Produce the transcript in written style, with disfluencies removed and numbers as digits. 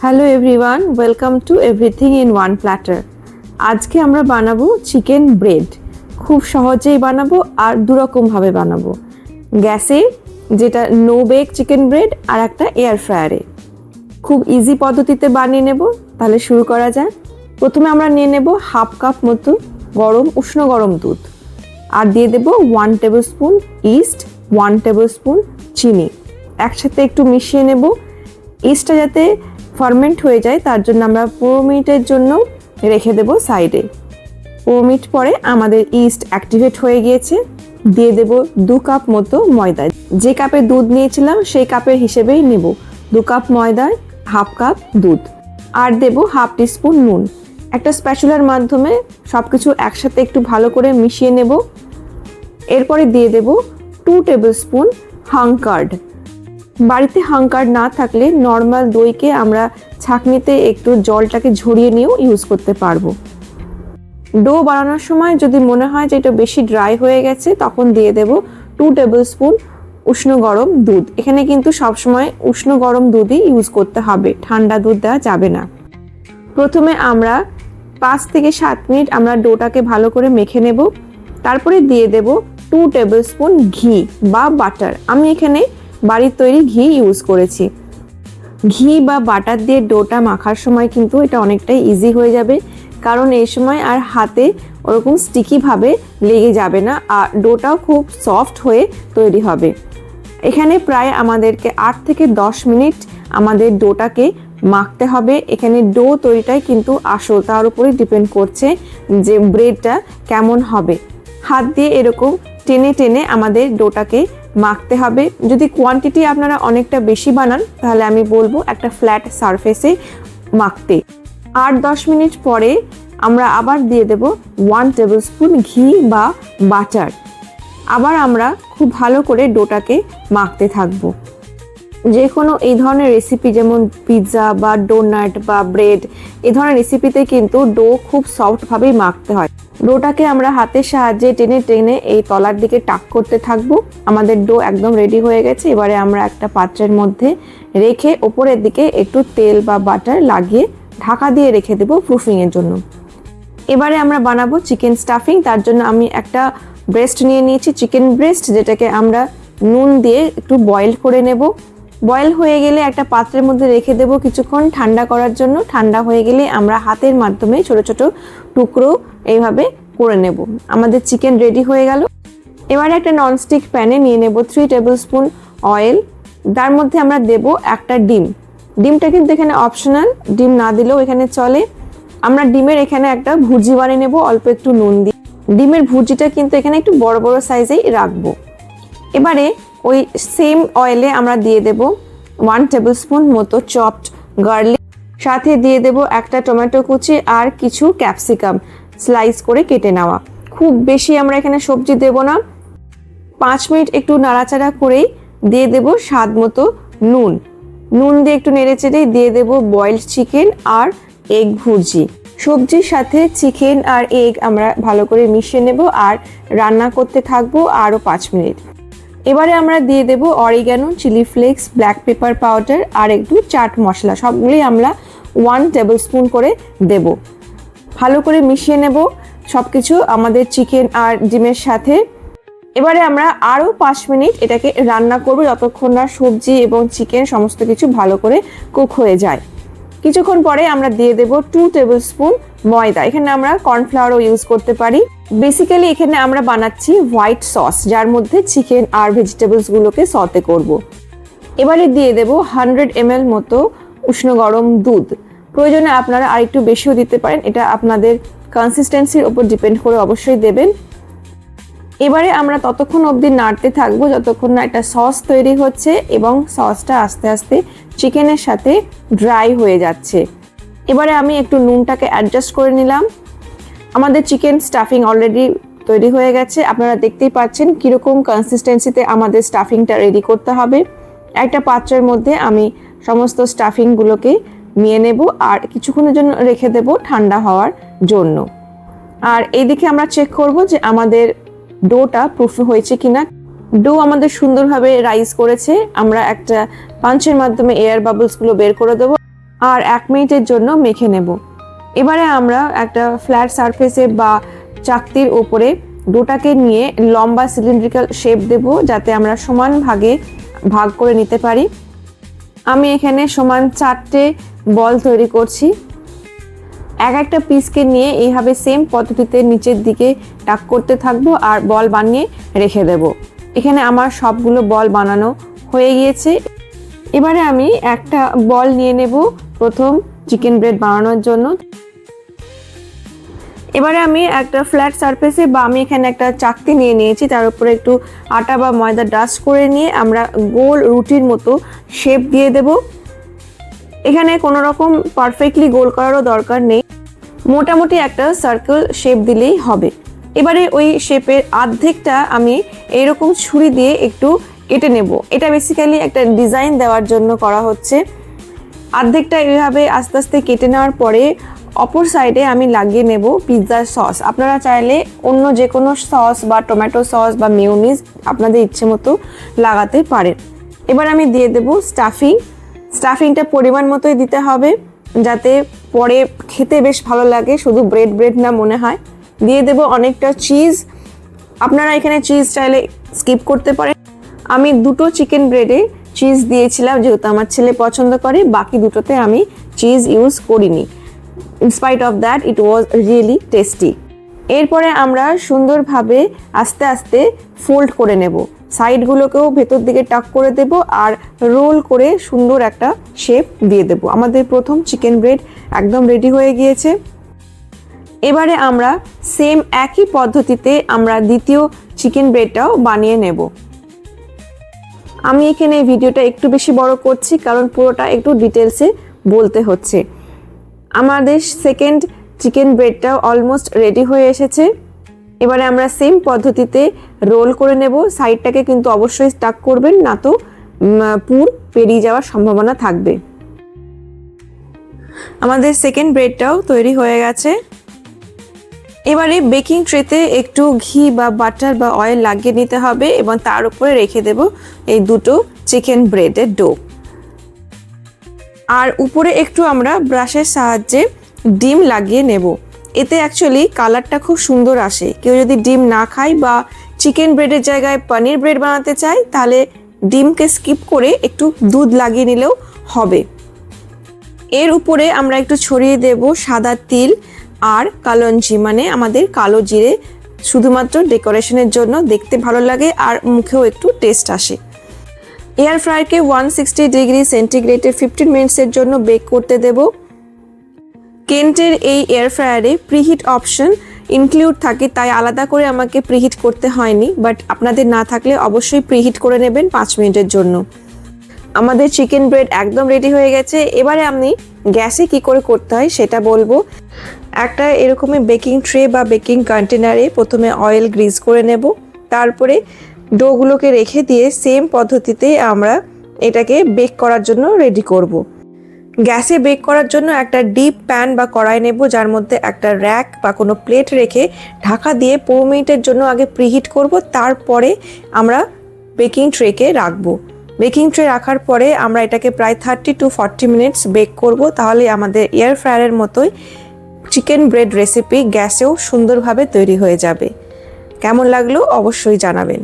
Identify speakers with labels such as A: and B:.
A: Hello everyone, welcome to everything in one platter. আজকে আমরা বানাবো চিকেন ব্রেড। খুব সহজেই বানাবো আর দুরকমভাবে বানাবো, গ্যাসে যেটা নো বেক চিকেন ব্রেড আর একটা এয়ার ফ্রায়ারে। খুব ইজি পদ্ধতিতে বানিয়ে নেব। তাহলে শুরু করা যাক। প্রথমে আমরা নিয়ে নেব হাফ কাপ মতো উষ্ণ গরম দুধ, আর দিয়ে দেব 1 table spoon east, 1 table spoon চিনি। একসাথে একটু মিশিয়ে নেব। ইস্টটা যাতে ফার্মেন্ট হয়ে যায় তার জন্য আমরা 15 মিনিটের জন্য রেখে দেব সাইডে। 15 মিনিট পরে আমাদের ইস্ট অ্যাক্টিভেট হয়ে গিয়েছে। দিয়ে দেব 2 কাপ মতো ময়দা। যে কাপে দুধ নিয়েছিলাম সেই কাপের হিসেবেই নেব। 2 কাপ ময়দায় হাফ কাপ দুধ, আর দেব হাফ টিস্পুন নুন। একটা স্প্যাচুলার মাধ্যমে সবকিছু একসাথে একটু ভালো করে মিশিয়ে নেব। এরপরে দিয়ে দেব 2 টেবিল স্পুন হাঙ্কার্ড। বাড়িতে হাঙ্কার্ড না থাকলে নর্মাল দইকে আমরা ছাঁকনিতে একটু জলটাকে ঝরিয়ে নিয়েও ইউজ করতে পারবো। ডো বানানোর সময় যদি মনে হয় যে এটা বেশি ড্রাই হয়ে গেছে, তখন দিয়ে দেব 2 টেবিল স্পুন উষ্ণ গরম দুধ। এখানে কিন্তু সবসময় উষ্ণ গরম দুধই ইউজ করতে হবে, ঠান্ডা দুধ দেওয়া যাবে না। প্রথমে আমরা 5 থেকে 7 মিনিট আমরা ডোটাকে ভালো করে মেখে নেব। তারপরে দিয়ে দেব 2 টেবিল স্পুন ঘি বা বাটার। আমি এখানে বাড়ির তৈরি ঘি ইউজ করেছি। ঘি বা বাটার দিয়ে ডোটা মাখার সময় কিন্তু এটা অনেকটাই ইজি হয়ে যাবে, কারণ এই সময় আর হাতে ওরকম স্টিকিভাবে লেগে যাবে না, আর ডোটাও খুব সফট হয়ে তৈরি হবে। এখানে প্রায় আমাদেরকে 8 থেকে 10 মিনিট আমাদের ডোটাকে মাখতে হবে। এখানে ডো তৈরিটাই কিন্তু আসল, তার উপরে ডিপেন্ড করছে যে ব্রেডটা কেমন হবে। হাত দিয়ে এরকম টেনে টেনে আমাদের ডোটাকে মাখতে হবে। যদি কোয়ান্টিটি আপনারা অনেকটা বেশি বানান তাহলে আমি বলবো একটা ফ্ল্যাট সারফেসে মাখতে। 8-10 মিনিট পরে আমরা আবার দিয়ে দেব 1 টেবিল স্পুন ঘি বা বাটার। আবার আমরা খুব ভালো করে ডোটাকে মাখতে থাকবো। যে কোনো এই ধরনের রেসিপি, যেমন পিৎজা বা ডোনাট বা ব্রেড, এই ধরনের রেসিপিতে কিন্তু ডো খুব সফটভাবেই মাখতে হয়। ডোটাকে আমরা হাতের সাহায্যে টেনে টেনে এই তলার দিকে টাক করতে থাকবো। আমাদের ডো একদম রেডি হয়ে গেছে। এবারে আমরা একটা পাত্রের মধ্যে রেখে ওপরের দিকে একটু তেল বা বাটার লাগিয়ে ঢাকা দিয়ে রেখে দেবো প্রুফিংয়ের জন্য। এবারে আমরা বানাবো চিকেন স্টাফিং। তার জন্য আমি একটা ব্রেস্ট নিয়ে নিয়েছি, চিকেন ব্রেস্ট, যেটাকে আমরা নুন দিয়ে একটু বয়েল করে নেব। বয়েল হয়ে গেলে একটা পাত্রের মধ্যে রেখে দেব কিছুক্ষণ ঠান্ডা করার জন্য। ঠান্ডা হয়ে গেলে আমরা হাতের মাধ্যমে ছোট ছোট টুকরো এইভাবে করে নেব। আমাদের চিকেন রেডি হয়ে গেল। এবারে একটা ননস্টিক প্যানে নিয়ে নেব 3 টেবিল স্পুন অয়েল। তার মধ্যে আমরা দেব একটা ডিম। ডিমটা কিন্তু এখানে অপশনাল, ডিম না দিলেও এখানে চলে। আমরা ডিমের এখানে একটা ভুর্জি বানিয়ে নেব অল্প একটু নুন দিয়ে। ডিমের ভুর্জিটা কিন্তু এখানে একটু বড় বড় সাইজেই রাখবো। এবারে ওই সেম অয়েলে আমরা দিয়ে দেব 1 টেবিল স্পুন মতো চপড গার্লিক, সাথে দিয়ে দেব একটা টমেটো কুচি আর কিছু ক্যাপসিকাম স্লাইস করে কেটে নেওয়া। খুব বেশি আমরা এখানে সবজি দেব না। 5 মিনিট একটু নাড়াচাড়া করেই দিয়ে দেব স্বাদ মতো নুন। নুন দিয়ে একটু নেড়েচেড়ে দিয়ে দেব বয়েলড চিকেন আর এগ ভুর্জি। সবজির সাথে চিকেন আর এগ আমরা ভালো করে মিশিয়ে নেব আর রান্না করতে থাকবো আরও 5 মিনিট। এবারে আমরা দিয়ে দেব oregano, chilli flakes, black pepper powder আর একটু চাট মশলা। সবগুলোই আমরা 1 টেবিল স্পুন করে দেব। ভালো করে মিশিয়ে নেব সবকিছু আমাদের চিকেন আর ডিমের সাথে। এবারে আমরা আরও 5 মিনিট এটাকে রান্না করব, যতক্ষণ না সবজি এবং চিকেন সমস্ত কিছু ভালো করে কুক হয়ে যায়। কিছুক্ষণ পরে আমরা দিয়ে দেব 2 টেবিল স্পুন ময়দা। এখানে আমরা কর্নফ্লাওয়ারও ইউজ করতে পারি। বেসিক্যালি এখানে আমরা বানাচ্ছি হোয়াইট সস, যার মধ্যে চিকেন আর ভেজিটেবলসগুলোকে সতে করব। এবারে দিয়ে দেব 100 ml মতো উষ্ণ গরম দুধ। প্রয়োজনে আপনারা আর একটু বেশিও দিতে পারেন, এটা আপনাদের কনসিস্টেন্সির উপর ডিপেন্ড করে অবশ্যই দেবেন। এবারে আমরা ততক্ষণ অবধি নাড়তে থাকবো যতক্ষণ না একটা সস তৈরি হচ্ছে এবং সসটা আস্তে আস্তে চিকেনের সাথে ড্রাই হয়ে যাচ্ছে। এবারে আমি একটু নুনটাকে অ্যাডজাস্ট করে নিলাম। আমাদের চিকেন স্টাফিং অলরেডি তৈরি হয়ে গেছে। আপনারা দেখতেই পাচ্ছেন কীরকম কনসিস্টেন্সিতে আমাদের স্টাফিংটা রেডি করতে হবে। একটা পাত্রের মধ্যে আমি সমস্ত স্টাফিংগুলোকে নিয়ে নেব আর কিছুক্ষণের জন্য রেখে দেব ঠান্ডা হওয়ার জন্য। আর এইদিকে আমরা চেক করব যে আমাদের ডোটা প্রুফ হয়েছে কিনা। ডো আমাদের সুন্দরভাবে রাইজ করেছে। আমরা একটা পাঞ্চের মাধ্যমে এয়ার বাবলসগুলো বের করে দেবো। আর 1 মিনিটের জন্য মেখে নেব। এবারে আমরা একটা ফ্ল্যাট সারফেসে বা চাকতির ওপরে ডোটাকে নিয়ে লম্বা সিলিন্ড্রিক্যাল শেপ দেব, যাতে আমরা সমান ভাগে ভাগ করে নিতে পারি। আমি এখানে সমান 4টে বল তৈরি করছি। একটা পিসকে নিয়ে এইভাবে সেম পদ্ধতিতে নিচের দিকে টাক করতে থাকবো আর বল বানিয়ে রেখে দেব। এখানে আমার সবগুলো বল বানানো হয়ে গিয়েছে। এবারে আমি একটা বল নিয়ে নেব প্রথম চিকেন ব্রেড বানানোর জন্য। এবারে আমি একটা ফ্ল্যাট সারফেসে বা আমি এখানে একটা চাকতি নিয়ে নিয়েছি, তার উপরে একটু আটা বা ময়দা ডাস্ট করে নিয়ে আমরা গোল রুটির মতো শেপ দিয়ে দেব। এখানে কোনো রকম পারফেক্টলি গোল করারও দরকার নেই, মোটামুটি একটা সার্কেল শেপ দিলেই হবে। এবারে ওই শেপের অর্ধেকটা আমি এইরকম ছুরি দিয়ে একটু কেটে নেব। এটা বেসিক্যালি একটা ডিজাইন দেওয়ার জন্য করা হচ্ছে। অর্ধেকটা এইভাবে আস্তে আস্তে কেটে নেওয়ার পরে অপর সাইডে আমি লাগিয়ে নেব পিৎজা সস। আপনারা চাইলে অন্য যে কোনো সস বা টমেটো সস বা মেয়োনিজ আপনাদের ইচ্ছে মতো লাগাতে পারেন। এবার আমি দিয়ে দেব স্টাফিংটা পরিমাণ মতোই দিতে হবে, যাতে পরে খেতে বেশ ভালো লাগে, শুধু ব্রেড না মনে হয়। দিয়ে দেব অনেকটা চিজ। আপনারা এখানে চিজ চাইলে স্কিপ করতে পারেন। আমি 2টো চিকেন ব্রেডে চিজ দিয়েছিলাম, যেহেতু আমার ছেলে পছন্দ করে। বাকি 2টোতে আমি চিজ ইউজ করিনি। In spite of that it was really tasty. এরপরে আমরা সুন্দরভাবে আস্তে আস্তে ফোল্ড করে নেব। সাইডগুলোকেও ভেতর দিকে টাক করে দেব আর রোল করে সুন্দর একটা শেপ দিয়ে দেব। আমাদের প্রথম চিকেন ব্রেড একদম রেডি হয়ে গিয়েছে। এবারে আমরা সেম একই পদ্ধতিতে আমরা দ্বিতীয় চিকেন ব্রেডটাও বানিয়ে নেব। আমি এখানে ভিডিওটা একটু বেশি বড় করছি, কারণ পুরোটা একটু ডিটেলসে বলতে হচ্ছে। আমাদের সেকেন্ড চিকেন ব্রেডটাও অলমোস্ট রেডি হয়ে এসেছে। এবারে আমরা সেম পদ্ধতিতে রোল করে নেব। সাইডটাকে কিন্তু অবশ্যই স্টাক করবেন, না তো পুর পেরিয়ে যাওয়ার সম্ভাবনা থাকবে। আমাদের সেকেন্ড ব্রেডটাও তৈরি হয়ে গেছে। এবারে বেকিং ট্রেতে একটু ঘি বা বাটার বা অয়েল লাগিয়ে নিতে হবে এবং তার উপরে রেখে দেব এই 2টো চিকেন ব্রেডের ডো। আর উপরে একটু আমরা ব্রাশের সাহায্যে ডিম লাগিয়ে নেব। এতে অ্যাকচুয়ালি কালারটা খুব সুন্দর আসে। কেউ যদি ডিম না খায় বা চিকেন ব্রেডের জায়গায় পনির ব্রেড বানাতে চায়, তাহলে ডিমকে স্কিপ করে একটু দুধ লাগিয়ে নিলেও হবে। এর উপরে আমরা একটু ছড়িয়ে দেব সাদা তিল আর কালঞ্জি, মানে আমাদের কালো জিরে, শুধুমাত্র ডেকোরেশনের জন্য, দেখতে ভালো লাগে আর মুখেও একটু টেস্ট আসে। এয়ার ফ্রায়ারকে 160 ডিগ্রি সেন্টিগ্রেডে 15 মিনিটসের জন্য বেক করতে দেব। কেন্টের এই এয়ার ফ্রায়ারে প্রিহিট অপশন ইনক্লুড থাকে, তাই আলাদা করে আমাকে প্রিহিট করতে হয়নি, বাট আপনাদের না থাকলে অবশ্যই প্রিহিট করে নেবেন 5 মিনিটের জন্য। আমাদের চিকেন ব্রেড একদম রেডি হয়ে গেছে। এবারে আমি গ্যাসে কি করে করতে হয় সেটা বলবো। একটা এরকমই বেকিং ট্রে বা বেকিং কন্টেনারে প্রথমে অয়েল গ্রিজ করে নেব, তারপরে ডোগুলোকে রেখে দিয়ে সেম পদ্ধতিতে আমরা এটাকে বেক করার জন্য রেডি করব। গ্যাসে বেক করার জন্য একটা ডিপ প্যান বা কড়াই নেব, যার মধ্যে একটা র্যাক বা কোনো প্লেট রেখে ঢাকা দিয়ে 15 মিনিটের জন্য আগে প্রিহিট করব, তারপরে আমরা বেকিং ট্রেকে রাখবো। বেকিং ট্রে রাখার পরে আমরা এটাকে প্রায় 30 to 40 মিনিটস বেক করব। তাহলে আমাদের এয়ার ফ্রায়ারের মতোই চিকেন ব্রেড রেসিপি গ্যাসেও সুন্দরভাবে তৈরি হয়ে যাবে। কেমন লাগলো অবশ্যই জানাবেন।